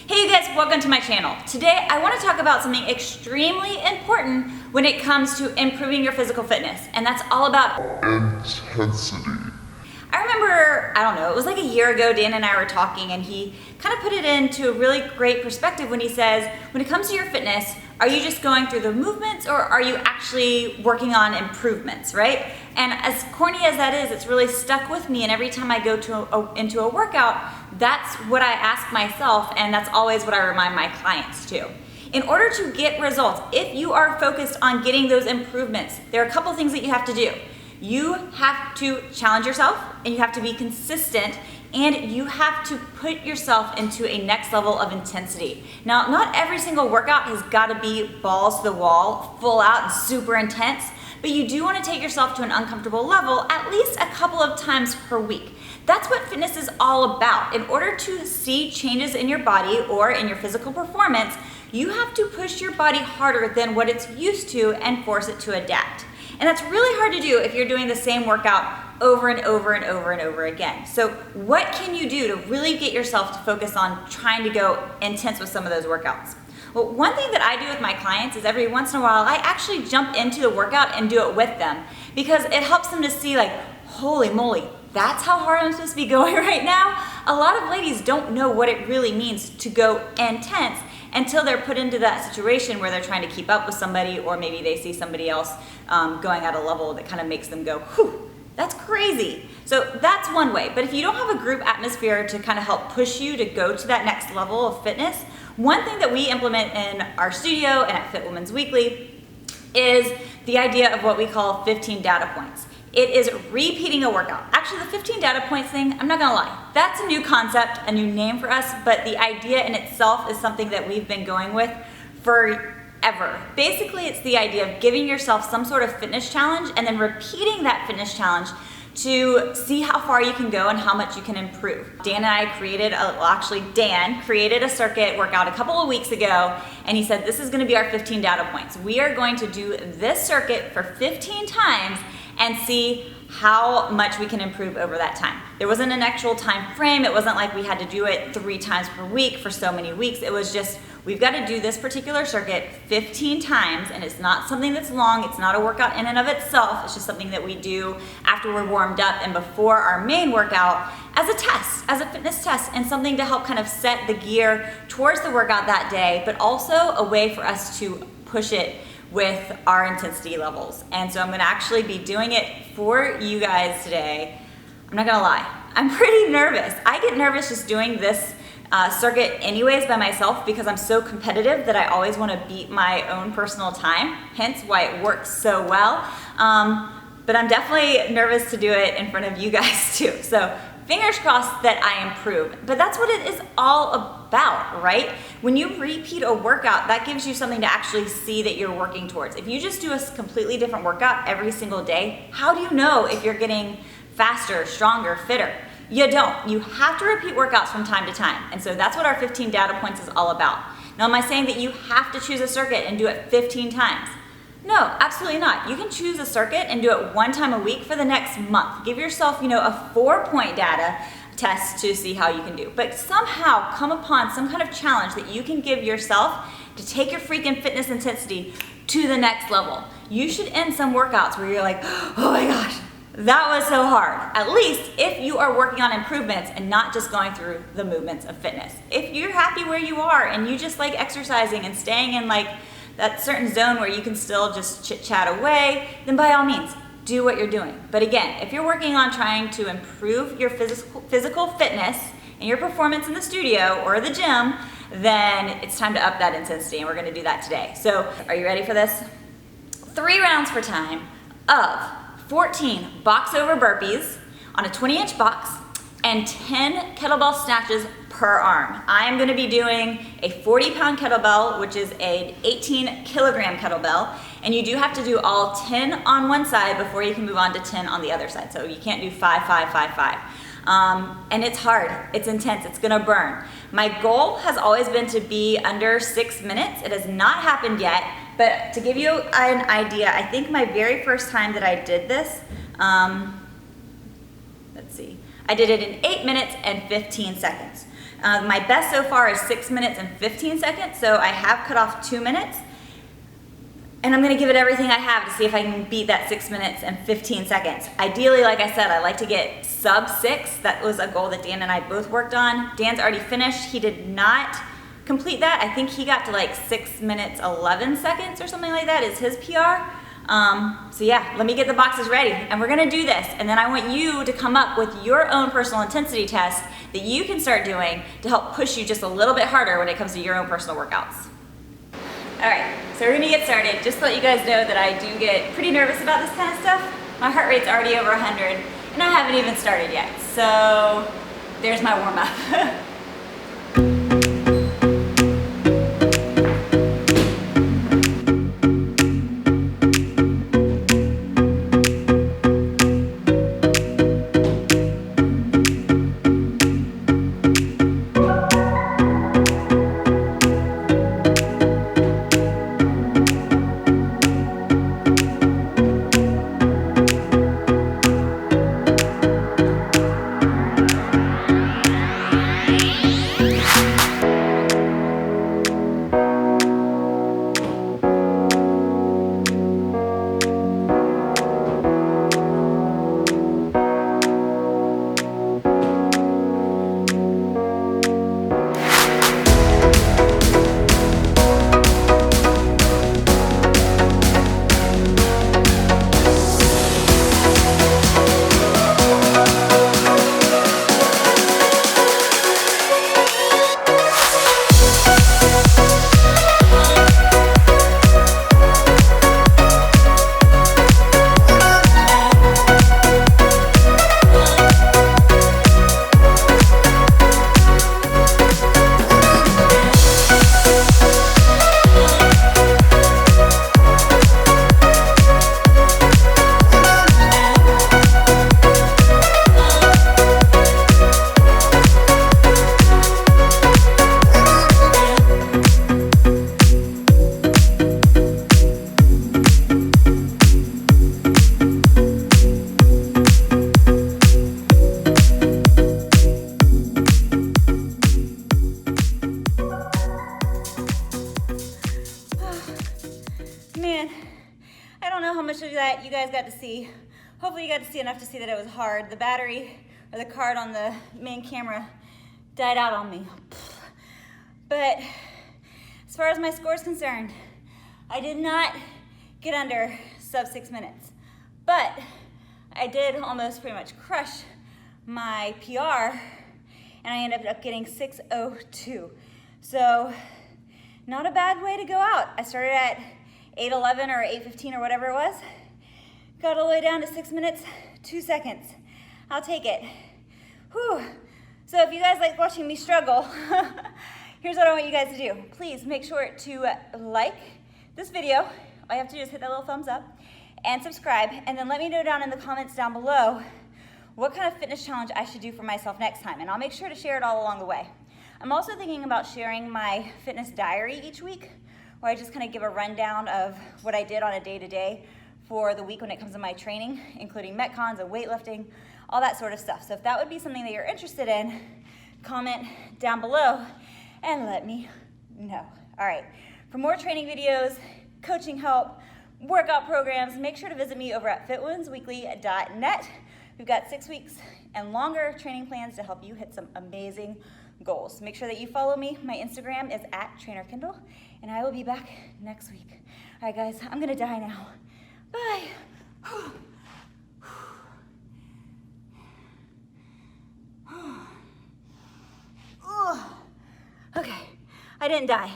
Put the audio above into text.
Hey you guys, welcome to my channel. Today I want to talk about something extremely important when it comes to improving your physical fitness, and that's all about intensity. I remember, I don't know, it was like a year ago, Dan and I were talking and he kind of put it into a really great perspective when he says, when it comes to your fitness, are you just going through the movements or are you actually working on improvements, right? And as corny as that is, it's really stuck with me, and every time I go into a workout, that's what I ask myself, and that's always what I remind my clients too. In order to get results, if you are focused on getting those improvements, there are a couple things that you have to do. You have to challenge yourself, and you have to be consistent, and you have to put yourself into a next level of intensity. Now, not every single workout has got to be balls to the wall, full out and super intense, but you do want to take yourself to an uncomfortable level at least a couple of times per week. That's what fitness is all about. In order to see changes in your body or in your physical performance, you have to push your body harder than what it's used to and force it to adapt. And that's really hard to do if you're doing the same workout over and over and over and over again. So what can you do to really get yourself to focus on trying to go intense with some of those workouts? Well, one thing that I do with my clients is every once in a while, I actually jump into the workout and do it with them, because it helps them to see, like, holy moly, that's how hard I'm supposed to be going right now. A lot of ladies don't know what it really means to go intense until they're put into that situation where they're trying to keep up with somebody, or maybe they see somebody else going at a level that kind of makes them go, whew, that's crazy. So that's one way. But if you don't have a group atmosphere to kind of help push you to go to that next level of fitness, one thing that we implement in our studio and at Fit Women's Weekly is the idea of what we call 15 data points. It is repeating a workout. Actually, the 15 data points thing, I'm not gonna lie, that's a new concept, a new name for us, but the idea in itself is something that we've been going with forever. Basically, it's the idea of giving yourself some sort of fitness challenge and then repeating that fitness challenge to see how far you can go and how much you can improve. Dan and I created, Dan created a circuit workout a couple of weeks ago, and he said, this is gonna be our 15 data points. We are going to do this circuit for 15 times and see how much we can improve over that time. There wasn't an actual time frame. It wasn't like we had to do it 3 times per week for so many weeks. It was just, we've got to do this particular circuit 15 times, and it's not something that's long. It's not a workout in and of itself. It's just something that we do after we're warmed up and before our main workout as a test, as a fitness test, and something to help kind of set the gear towards the workout that day, but also a way for us to push it with our intensity levels. And so I'm gonna actually be doing it for you guys today. I'm not gonna lie, I'm pretty nervous. I get nervous just doing this circuit anyways by myself, because I'm so competitive that I always wanna beat my own personal time, hence why it works so well. But I'm definitely nervous to do it in front of you guys too. So fingers crossed that I improve. But that's what it is all about, right? When you repeat a workout, that gives you something to actually see that you're working towards. If you just do a completely different workout every single day, how do you know if you're getting faster, stronger, fitter? You don't. You have to repeat workouts from time to time. And so that's what our 15 data points is all about. Now, am I saying that you have to choose a circuit and do it 15 times? No, absolutely not. You can choose a circuit and do it 1 time a week for the next month. Give yourself, a 4-point data test to see how you can do. But somehow come upon some kind of challenge that you can give yourself to take your freaking fitness intensity to the next level. You should end some workouts where you're like, oh my gosh, that was so hard. At least if you are working on improvements and not just going through the movements of fitness. If you're happy where you are and you just like exercising and staying in that certain zone where you can still just chit chat away, then by all means, do what you're doing. But again, if you're working on trying to improve your physical fitness and your performance in the studio or the gym, then it's time to up that intensity, and we're gonna do that today. So, are you ready for this? 3 rounds for time of 14 box over burpees on a 20-inch box and 10 kettlebell snatches per arm. I am gonna be doing a 40-pound kettlebell, which is an 18-kilogram kettlebell, and you do have to do all 10 on one side before you can move on to 10 on the other side. So you can't do 5, 5, 5, 5. And it's hard, it's intense, it's gonna burn. My goal has always been to be under 6 minutes. It has not happened yet, but to give you an idea, I think my very first time that I did this, let's see, I did it in 8 minutes and 15 seconds. My best so far is 6 minutes and 15 seconds, so I have cut off 2 minutes. And I'm gonna give it everything I have to see if I can beat that 6 minutes and 15 seconds. Ideally, like I said, I like to get sub 6. That was a goal that Dan and I both worked on. Dan's already finished. He did not complete that. I think he got to like 6 minutes, 11 seconds or something like that is his PR. So yeah, let me get the boxes ready and we're gonna do this. And then I want you to come up with your own personal intensity test that you can start doing to help push you just a little bit harder when it comes to your own personal workouts. All right, so we're gonna get started. Just to let you guys know that I do get pretty nervous about this kind of stuff. My heart rate's already over 100 and I haven't even started yet. So there's my warm up. Man, I don't know how much of that you guys got to see. Hopefully you got to see enough to see that it was hard. The battery or the card on the main camera died out on me. But as far as my score is concerned, I did not get under sub 6 minutes. But I did almost pretty much crush my PR and I ended up getting 6:02. So not a bad way to go out. I started at 8:11 or 8:15 or whatever it was. Got all the way down to 6 minutes, 2 seconds. I'll take it. Whew. So if you guys like watching me struggle, here's what I want you guys to do. Please make sure to like this video. All you have to do is hit that little thumbs up and subscribe, and then let me know down in the comments down below what kind of fitness challenge I should do for myself next time, and I'll make sure to share it all along the way. I'm also thinking about sharing my fitness diary each week, where I just kind of give a rundown of what I did on a day-to-day for the week when it comes to my training, including metcons and weightlifting, all that sort of stuff. So if that would be something that you're interested in, comment down below and let me know. All right, for more training videos, coaching help, workout programs, make sure to visit me over at fitwindsweekly.net. We've got 6 weeks and longer training plans to help you hit some amazing goals. Make sure that you follow me. My Instagram is @TrainerKendall, and I will be back next week. All right, guys, I'm gonna die now. Bye. Okay, I didn't die.